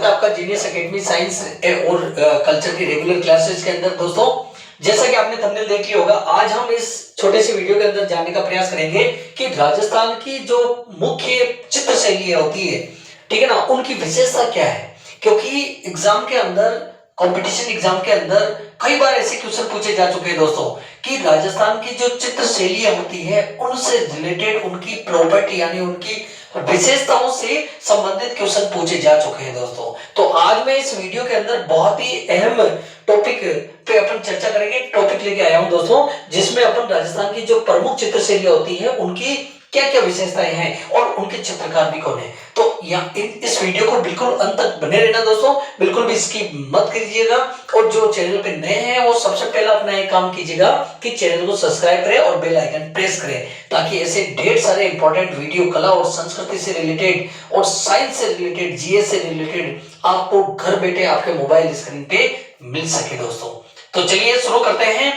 स्वागत है आपका जीनियस एकेडमी साइंस और कल्चर की रेगुलर क्लासेस के अंदर। दोस्तों, जैसा कि आपने थंबनेल देख लिया होगा, आज हम इस छोटे से वीडियो के अंदर जानने का प्रयास करेंगे कि राजस्थान की जो मुख्य चित्र शैली होती है, ठीक है ना, उनकी विशेषता क्या है। क्योंकि एग्जाम के अंदर, कंपटीशन एग्जाम के अंदर कई बार ऐसे क्वेश्चन पूछे जा चुके हैं दोस्तों कि राजस्थान की जो चित्र शैलियां होती है उनसे रिलेटेड, उनकी प्रॉपर्टी यानी उनकी विशेषताओं से संबंधित क्वेश्चन पूछे जा चुके हैं दोस्तों। तो आज मैं इस वीडियो के अंदर बहुत ही अहम टॉपिक पे अपन चर्चा करेंगे। टॉपिक लेके आया हूं दोस्तों, जिसमें अपन राजस्थान की जो प्रमुख चित्र शैलियां होती है उनकी क्या क्या विशेषताएं हैं और उनके चित्रकार भी कौन है। तो इस वीडियो को बिल्कुल अंत तक बने रहना दोस्तों, बिल्कुल भी स्किप मत कीजिएगा। और जो चैनल पे नए हैं वो सबसे पहला अपना एक काम कीजिएगा कि चैनल को सब्सक्राइब करें और बेल आइकन प्रेस करें, ताकि ऐसे ढेर सारे इंपॉर्टेंट वीडियो कला और संस्कृति से रिलेटेड और साइंस से रिलेटेड, जीएस से रिलेटेड आपको घर बैठे आपके मोबाइल स्क्रीन पे मिल सके दोस्तों। तो चलिए शुरू करते हैं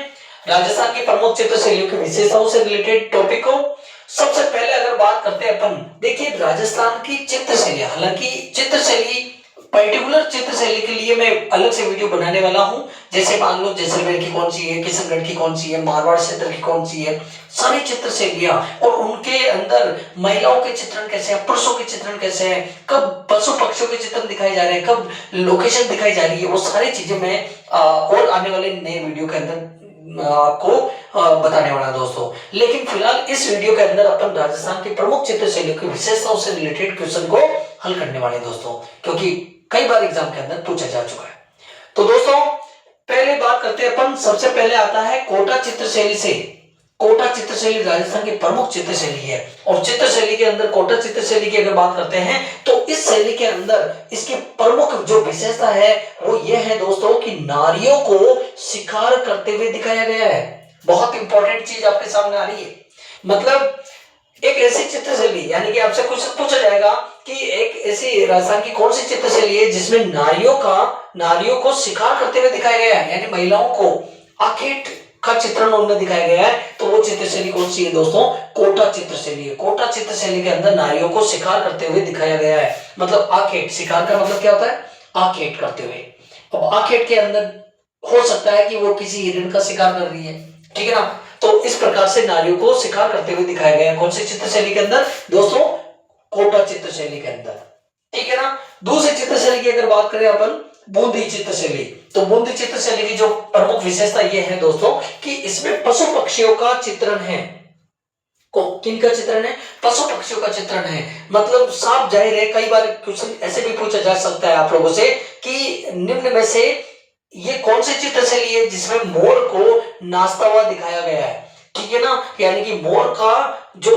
राजस्थान की प्रमुख चित्र शैलियों की विशेषताओं से रिलेटेड टॉपिक को। सबसे पहले अगर बात करते हैं अपन, देखिए राजस्थान की चित्र शैली, हालांकि चित्र शैली, पर्टिकुलर चित्र शैली के लिए मैं अलग से वीडियो बनाने वाला हूं। जैसे मान लो जैसलमेर की कौन सी है, किशनगढ़ की कौन सी है, मारवाड़ क्षेत्र की कौन सी है, सारी चित्र शैलियां और उनके अंदर महिलाओं के चित्रण कैसे हैं, पुरुषों के चित्रण कैसे हैं, कब पशु पक्षियों के चित्रण दिखाए जा रहे हैं, कब लोकेशन दिखाई जा रही है, वो सारी चीजें मैं और आने वाले नए वीडियो के अंदर आपको बताने वाला दोस्तों। लेकिन फिलहाल इस वीडियो के अंदर अपन राजस्थान की प्रमुख चित्र शैलियों की विशेषताओं से रिलेटेड क्वेश्चन को हल करने वाले दोस्तों, क्योंकि कई बार एग्जाम के अंदर पूछा जा चुका है। तो दोस्तों पहले बात करते हैं अपन, सबसे पहले आता है कोटा चित्र शैली से। कोटा चित्र शैली राजस्थान की प्रमुख चित्र शैली है और चित्र शैली के अंदर कोटा चित्र शैली की अगर बात करते हैं तो इस शैली के अंदर इसकी प्रमुख जो विशेषता है वो ये है दोस्तों कि नारियों को शिकार करते हुए दिखाया गया है। बहुत इंपॉर्टेंट चीज आपके सामने आ रही है। मतलब एक ऐसी चित्र शैली, यानी कि आपसे कुछ पूछा जाएगा कि एक ऐसी राजस्थान की कौन सी चित्र शैली है जिसमें नारियों को शिकार करते हुए दिखाया गया है, यानी महिलाओं को आखेट का चित्रण उनमें दिखाया गया है। तो वो चित्र शैली कौन सी है दोस्तों? कोटा चित्र शैली है। कोटा चित्र शैली के अंदर नारियों को शिकार करते हुए दिखाया गया है। मतलब आखेट, शिकार का मतलब क्या होता है? आखेट करते हुए। अब आखेट के अंदर हो सकता है कि वो किसी हिरण का शिकार कर रही है, ठीक है ना। तो इस प्रकार से नारियों को शिकार करते हुए दिखाया गया है। कौन सी चित्र शैली के अंदर दोस्तों? कोटा चित्र शैली के अंदर, ठीक है ना। दूसरी चित्र शैली की अगर बात करें अपन, बूंदी चित्र शैली। तो बूंदी चित्र शैली की जो प्रमुख विशेषता यह है दोस्तों कि इसमें पशु पक्षियों का चित्रण है। किनका चित्रण है? पशु पक्षियों का चित्रण है। मतलब साफ जाहिर है, कई बार क्वेश्चन ऐसे भी पूछा जा सकता है आप लोगों से कि निम्न में से ये कौन सी चित्र शैली है जिसमें मोर को नाचता हुआ दिखाया गया है, ठीक है ना। यानी कि मोर का जो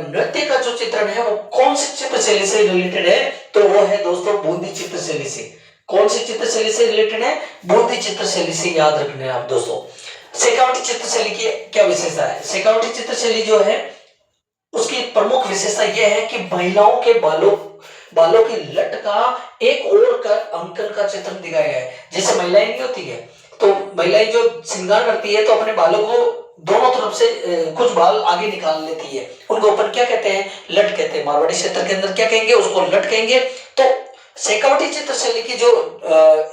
नृत्य का जो चित्रण है वो कौन सी चित्र शैली से रिलेटेड है? तो वो है दोस्तों बूंदी चित्र शैली से। कौन सी चित्र शैली से रिलेटेड है? बूंदी चित्र शैली से। याद रखना आप दोस्तों। शेखावटी चित्र शैली की क्या विशेषता है? शेखावटी चित्र शैली जो है उसकी प्रमुख विशेषता यह है कि महिलाओं के बालों की लट का एक ओर का अंकन का चित्रण दिखाया गया है। जैसे महिलाएं नहीं होती है, तो महिलाएं जो श्रृंगार करती है तो अपने बालों को दोनों तरफ से कुछ बाल आगे निकाल लेती है, उनको अपन क्या कहते हैं? लट कहते हैं। मारवाड़ी क्षेत्र के अंदर क्या कहेंगे? उसको लट कहेंगे। तो शेखावटी चित्र शैली की जो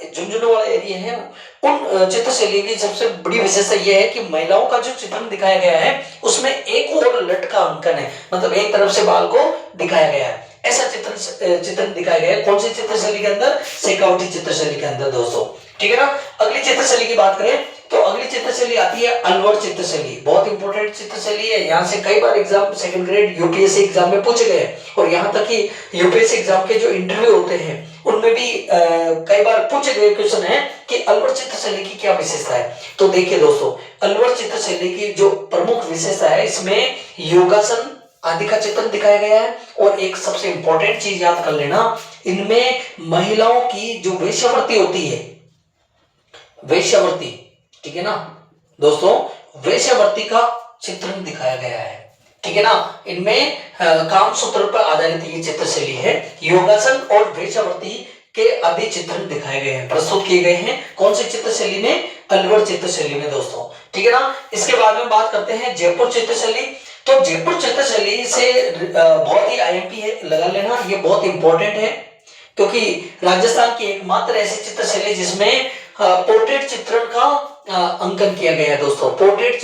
झुंझुनू वाला एरिया है, उन चित्र शैली की सबसे बड़ी विशेषता यह है कि महिलाओं का जो चित्रण दिखाया गया है उसमें एक और लट का अंकन है, मतलब एक तरफ से बाल को दिखाया गया है। ऐसा चित्रण दिखाया गया है। कौन सी चित्र शैली के अंदर? शेखावटी चित्र शैली के अंदर दोस्तों, ठीक है ना। अगली चित्र शैली की बात करें तो अगली चित्र शैली आती है अलवर चित्र शैली। बहुत इंपॉर्टेंट चित्र शैली है। यहाँ से कई बार exam, second grade UPSC exam में पूछे गए और यहाँ तक कि यूपीएससी एग्जाम के जो इंटरव्यू होते हैं उनमें भी कई बार पूछे गए क्वेश्चन है कि अलवर चित्र शैली की क्या विशेषता है। तो देखिए दोस्तों, अलवर चित्र शैली की जो प्रमुख विशेषता है, इसमें योगासन आदि का चित्रण दिखाया गया है। और एक सबसे इंपॉर्टेंट चीज याद कर लेना, इनमें महिलाओं की जो वेश्यावृत्ति होती है, वेश्यावृत्ति, ठीक है ना दोस्तों, वेश्यावृत्ति का चित्रण दिखाया गया है, ठीक है ना। इनमें काम सूत्र पर आधारित ये चित्र शैली है। योगासन और वेश्यावृत्ति के आदि चित्रण दिखाए गए हैं, प्रस्तुत किए गए हैं। कौन सी चित्र शैली में? अलवर चित्र शैली में दोस्तों, ठीक है ना। इसके बाद में बात करते हैं जयपुर चित्र शैली। तो जयपुर चित्र शैली से बहुत ही आईएमपी है, लगा लेना, ये बहुत इंपॉर्टेंट है। क्योंकि राजस्थान की एकमात्र ऐसी चित्रशैली जिसमें पोर्ट्रेट चित्रण का अंकन किया गया है दोस्तों। पोर्ट्रेट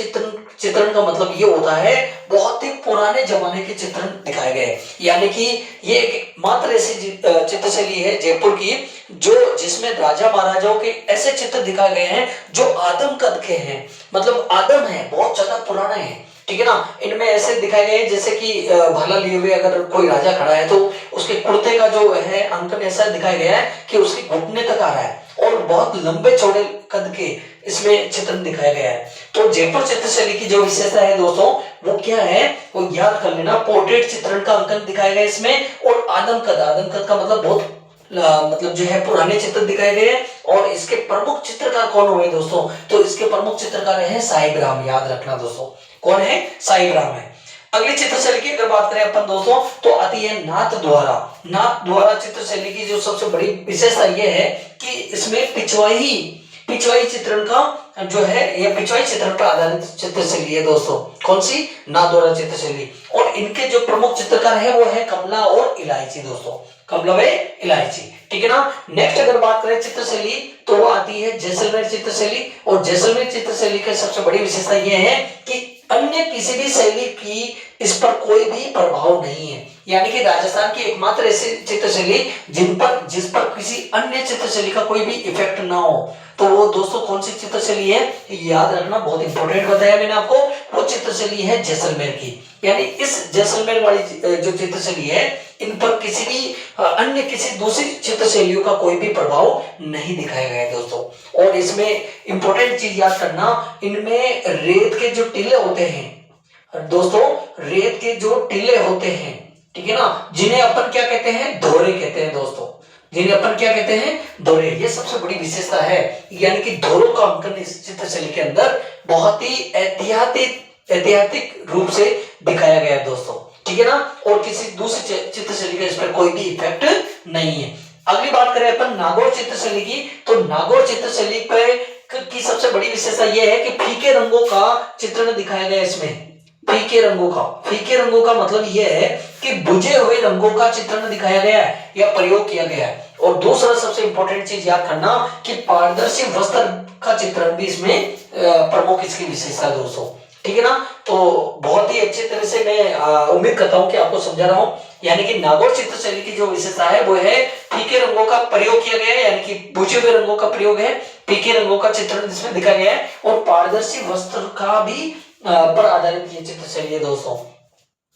चित्रण का मतलब ये होता है बहुत ही पुराने जमाने के चित्रण दिखाए गए, यानी कि ये एक मात्र ऐसी चित्रशैली है जयपुर की जो जिसमें राजा महाराजाओं के ऐसे चित्र दिखाए गए हैं जो आदम कद के हैं, मतलब आदम है, बहुत ज्यादा पुराना है, ठीक है ना। इनमें ऐसे दिखाए गए जैसे कि भाला लिए हुए अगर कोई राजा खड़ा है तो उसके कुर्ते का जो है अंकन ऐसा दिखाया गया है कि उसके घुटने तक आ रहा है और बहुत लंबे चौड़े कद के इसमें चित्रण दिखाया गया है। तो जयपुर चित्रशैली की जो विशेषता है दोस्तों वो क्या है, वो याद कर लेना। पोर्ट्रेट चित्रण का अंकन दिखाया गया इसमें, और आदम कद का मतलब बहुत मतलब जो है पुराने चित्र दिखाए गए हैं। और इसके प्रमुख चित्रकार कौन हुए दोस्तों, तो इसके प्रमुख चित्रकार हैं साहिबराम, याद रखना दोस्तों, कौन है, साहिबराम है। अगली चित्रशैली की अगर बात करें अपन दोस्तों तो आती है नाथ द्वारा। नाथ द्वारा चित्रशैली की जो सबसे बड़ी विशेषता यह है कि इसमें पिछवाई चित्रण का जो है, यह पिछवाई चित्रण पर आधारित चित्रशैली है दोस्तों। कौन सी, नाथ द्वारा चित्रशैली। और इनके जो प्रमुख चित्रकार है वो है कमला और इलायची दोस्तों, कमला व इलायची, ठीक है ना। नेक्स्ट अगर बात करें चित्रशैली तो वो आती है जैसलमेर चित्रशैली। और जैसलमेर चित्रशैली की सबसे बड़ी विशेषता यह है कि अन्य किसी भी शैली की इस पर कोई भी प्रभाव नहीं है, यानी कि राजस्थान की एकमात्र ऐसी चित्रशैली जिस पर किसी अन्य चित्रशैली का कोई भी इफेक्ट ना हो। तो वो दोस्तों कौन सी चित्रशैली है, याद रखना, बहुत इंपॉर्टेंट बताया मैंने आपको, वो चित्रशैली है जैसलमेर की। यानी इस जैसलमेर वाली जो चित्रशैली है इन पर किसी भी अन्य किसी दूसरी चित्रशैलियों का कोई भी प्रभाव नहीं दिखाया गया है दोस्तों। और इसमें इंपॉर्टेंट चीज याद करना, इनमें रेत के जो टीले होते हैं दोस्तों, रेत के जो टीले होते हैं, ठीक है ना, जिन्हें अपन क्या कहते हैं, धोरे कहते हैं दोस्तों, जिन्हें अपन क्या कहते हैं, धोरे। ये सबसे बड़ी विशेषता है, यानी कि धोरों का अंकन इस चित्रशैली के अंदर बहुत ही ऐतिहासिक रूप से दिखाया गया है दोस्तों, ठीक है ना। और किसी दूसरी चित्रशैली का इस पर कोई भी इफेक्ट नहीं है। अगली बात करें अपन नागौर चित्रशैली की, तो नागौर चित्रशैली पे की सबसे बड़ी विशेषता यह है कि फीके रंगों का चित्रण दिखाया गया इसमें। फीके रंगों का मतलब यह है कि बुझे हुए रंगों का चित्रण दिखाया गया है या प्रयोग किया गया है। और दूसरा सबसे इंपॉर्टेंट चीज याद करना कि पारदर्शी वस्त्र का चित्रण भी इसमें प्रमुख इसकी विशेषता दोस्तों, ठीक है ना। तो बहुत ही अच्छी तरह से मैं उम्मीद करता हूं कि आपको समझा रहा हूं। यानी कि नागौर चित्रशैली की जो विशेषता है वो है फीके रंगों का प्रयोग किया गया है, यानी कि बुझे हुए रंगों का प्रयोग है, फीके रंगों का चित्रण जिसमें दिखाया गया है, और पारदर्शी वस्त्र का भी पर आधारित ये चित्रशैली है दोस्तों।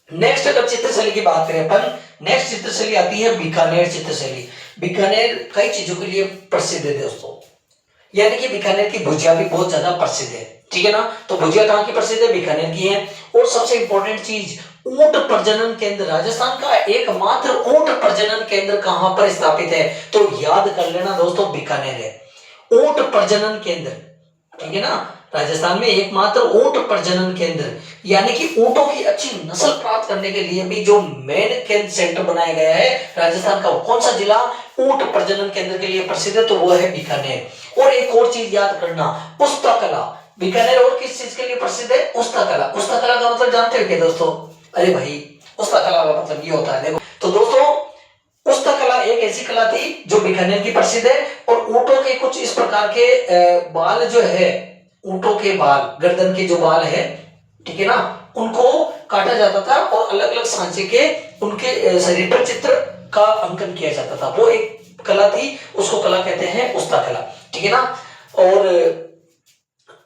नेक्स्ट अगर चित्रशैली की बात करें अपन, नेक्स्ट चित्रशैली आती है बीकानेर चित्रशैली। बीकानेर कई चीजों के लिए प्रसिद्ध है दोस्तों, यानी कि बीकानेर की भुजिया भी बहुत ज्यादा प्रसिद्ध है, ठीक है ना। तो भुजिया कहाँ की प्रसिद्ध है, बीकानेर की है। और सबसे इंपॉर्टेंट चीज, ऊंट प्रजनन केंद्र, राजस्थान का एकमात्र ऊंट प्रजनन केंद्र कहां पर स्थापित है, तो याद कर लेना दोस्तों, बीकानेर है ऊंट प्रजनन केंद्र, ठीक है ना। राजस्थान में एकमात्र ऊंट प्रजनन केंद्र, यानी कि ऊंटों की अच्छी नस्ल प्राप्त करने के लिए भी जो मेन केंद्र सेंटर बनाया गया है राजस्थान का, कौन सा जिला ऊंट प्रजनन केंद्र के लिए प्रसिद्ध है, तो वो है बीकानेर। और एक और चीज याद करना, पुस्तकला, बीकानेर और किस चीज के लिए प्रसिद्ध है, पुस्तकला। पुस्तकला का मतलब जानते हो क्या दोस्तों, अरे भाई पुस्तकला का मतलब ये होता है, देखो तो दोस्तों पुस्तकला एक ऐसी कला थी जो बीकानेर की प्रसिद्ध है। और ऊंटों के कुछ इस प्रकार के बाल जो है, ऊंटों के बाल, गर्दन के जो बाल है, ठीक है ना, उनको काटा जाता था और अलग अलग सांचे के उनके शरीर पर चित्र का अंकन किया जाता था, वो एक कला थी, उसको कला कहते हैं पुस्तकला, ठीक है ना। और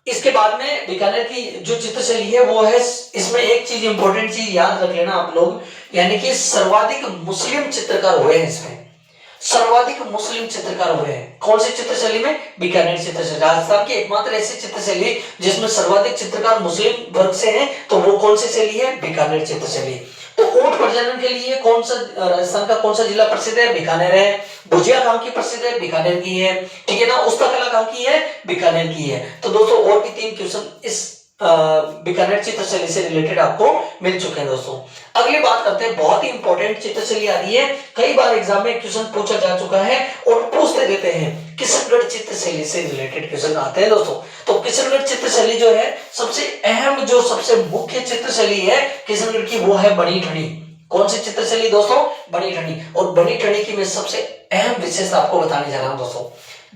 इसके बाद में बीकानेर की जो चित्रशैली है वो है, इसमें एक चीज इंपॉर्टेंट चीज याद रख लेना आप लोग, यानी कि सर्वाधिक मुस्लिम चित्रकार हुए हैं इसमें, सर्वाधिक मुस्लिम चित्रकार हुए हैं। कौन सी चित्रशैली में, बीकानेर चित्रशैली। राजस्थान की एकमात्र ऐसी चित्रशैली जिसमें सर्वाधिक चित्रकार मुस्लिम वर्ग से हैं, तो वो कौन सी शैली है, बीकानेर चित्रशैली। तो ऊंट प्रजनन के लिए कौन सा राजस्थान का कौन सा जिला प्रसिद्ध है, बीकानेर है। भुजिया कहाँ की प्रसिद्ध है, बीकानेर की है, ठीक है ना। पुस्तकला कहाँ की है, बीकानेर की है। तो दोस्तों और भी 3 क्वेश्चन इस बीकानेर चित्रशैली से रिलेटेड आपको मिल चुके हैं दोस्तों। अगली बात करते हैं, बहुत ही इंपॉर्टेंट चित्रशैली आ रही है, कई बार एग्जाम में क्वेश्चन पूछा जा चुका है और पूछते रहते हैं, किशनगढ़ चित्रशैली से रिलेटेड क्वेश्चन आते हैं दोस्तों। तो किशनगढ़ चित्रशैली जो है सबसे अहम, जो सबसे मुख्य चित्रशैली है किशनगढ़ की, वो है बनी ठनी, कौन सी चित्रशैली दोस्तों? बनी ठनी। और बनी ठनी की मैं सबसे अहम विशेषता आपको बताने जा रहा हूं दोस्तों,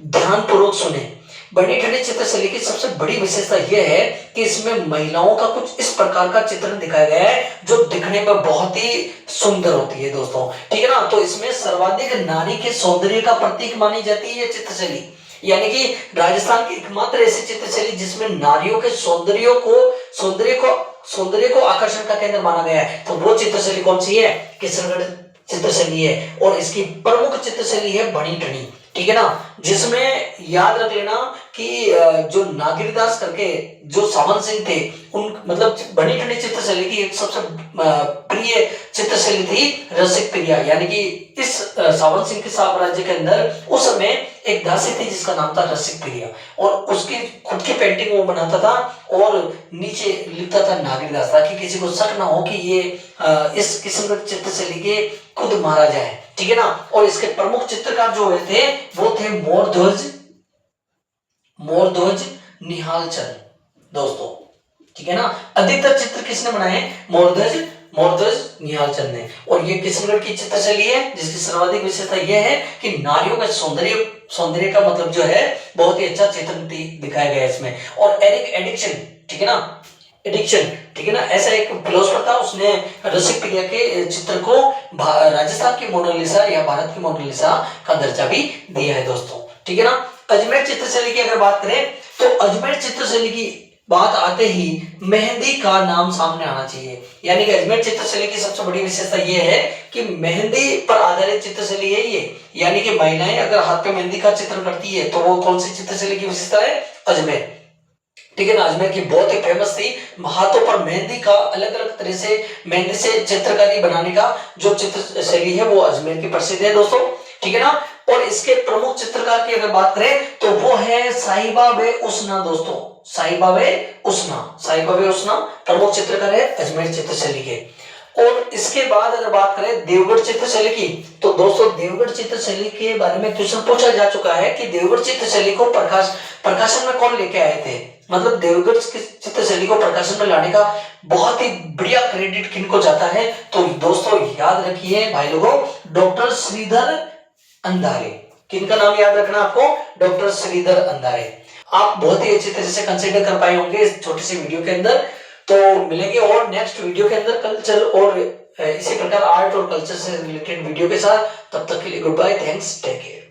ध्यानपूर्वक सुने। बनी ठनी चित्रशैली की सबसे बड़ी विशेषता यह है कि इसमें महिलाओं का कुछ इस प्रकार का चित्रण दिखाया गया है जो दिखने में बहुत ही सुंदर होती है दोस्तों, ठीक है ना। तो इसमें सर्वाधिक नारी के सौंदर्य का प्रतीक मानी जाती है ये चित्रशैली, यानी कि राजस्थान की एकमात्र ऐसी चित्रशैली जिसमें नारियों के सौंदर्य को आकर्षण का केंद्र माना गया है। तो वो चित्रशैली कौन सी है? किशनगढ़ चित्रशैली है। और इसकी प्रमुख चित्रशैली है बनी ठनी, ठीक है ना, जिसमें याद रख लेना कि जो नागिरदास करके जो सावंत सिंह थे, उन मतलब बनी ठनी चित्रशैली की एक सबसे प्रिय चित्रशैली थी रसिक प्रिया, यानी कि इस सावंत सिंह के साम्राज्य के अंदर उस समय एक दासी थी जिसका नाम था रसिक प्रिया, और उसकी खुद की पेंटिंग वो बनाता था और नीचे लिखता था नागिरदास, ताकि किसी को शक ना हो कि ये इस किस्म की चित्रशैली के खुद महाराजा है, ठीक है ना। और इसके प्रमुख चित्रकार जो हुए थे वो थे मोरध्वज निहाल चंद दोस्तों, ठीक है ना। अधिकतर चित्र किसने बनाए? मोरध्वज निहाल चंद ने। और ये किशनगढ़ की चित्रशैली है जिसकी सर्वाधिक विशेषता यह है कि नारियों का सौंदर्य का मतलब जो है बहुत ही अच्छा चित्रण दिखाया गया है इसमें। और एडिक्शन, ठीक है ना, ठीक है ना, ऐसा एक फिलोसफर था, उसने रसिक प्रिया के चित्र को राजस्थान की मोनालिसा या भारत की मोनालिसा का दर्जा भी दिया है दोस्तों, ठीक है ना। अजमेर चित्रशैली की अगर बात करें तो अजमेर चित्रशैली की बात आते ही मेहंदी का नाम सामने आना चाहिए, यानी कि अजमेर चित्रशैली की सबसे बड़ी विशेषता यह है कि मेहंदी पर आधारित चित्रशैली है ये, यानी कि महिलाएं अगर हाथ पे मेहंदी का चित्र करती है तो वो कौन सी चित्रशैली की विशेषता है? अजमेर, ठीक है ना। अजमेर की बहुत ही फेमस थी, हाथों पर मेहंदी का अलग अलग तरह से मेहंदी से चित्रकारी बनाने का जो चित्रशैली है वो अजमेर की प्रसिद्ध है दोस्तों, ठीक है ना। और इसके प्रमुख चित्रकार की अगर बात करें तो वो है साहिबा वे उसना दोस्तों, साहिबा वे उसना प्रमुख चित्रकार है अजमेर चित्रशैली के। और इसके बाद अगर बात करें देवगढ़ चित्रशैली की तो दोस्तों देवगढ़ चित्रशैली के बारे में क्वेश्चन पूछा जा चुका है कि देवगढ़ चित्रशैली को प्रकाशन में कौन लेके आए थे, मतलब देवगढ़ चित्रशैली को प्रकाशन में लाने का बहुत ही बढ़िया क्रेडिट किनको जाता है? तो दोस्तों याद रखिए भाई लोगों, डॉक्टर श्रीधर अंधारे। किनका नाम याद रखना आपको? डॉक्टर श्रीधर अंधारे। आप बहुत ही अच्छी तरह से कंसीडर कर पाए होंगे इस छोटी सी वीडियो के अंदर। तो मिलेंगे और नेक्स्ट वीडियो के अंदर कल्चर और इसी प्रकार आर्ट और कल्चर से रिलेटेड वीडियो के साथ। तब तक के लिए good bye, thanks, take care.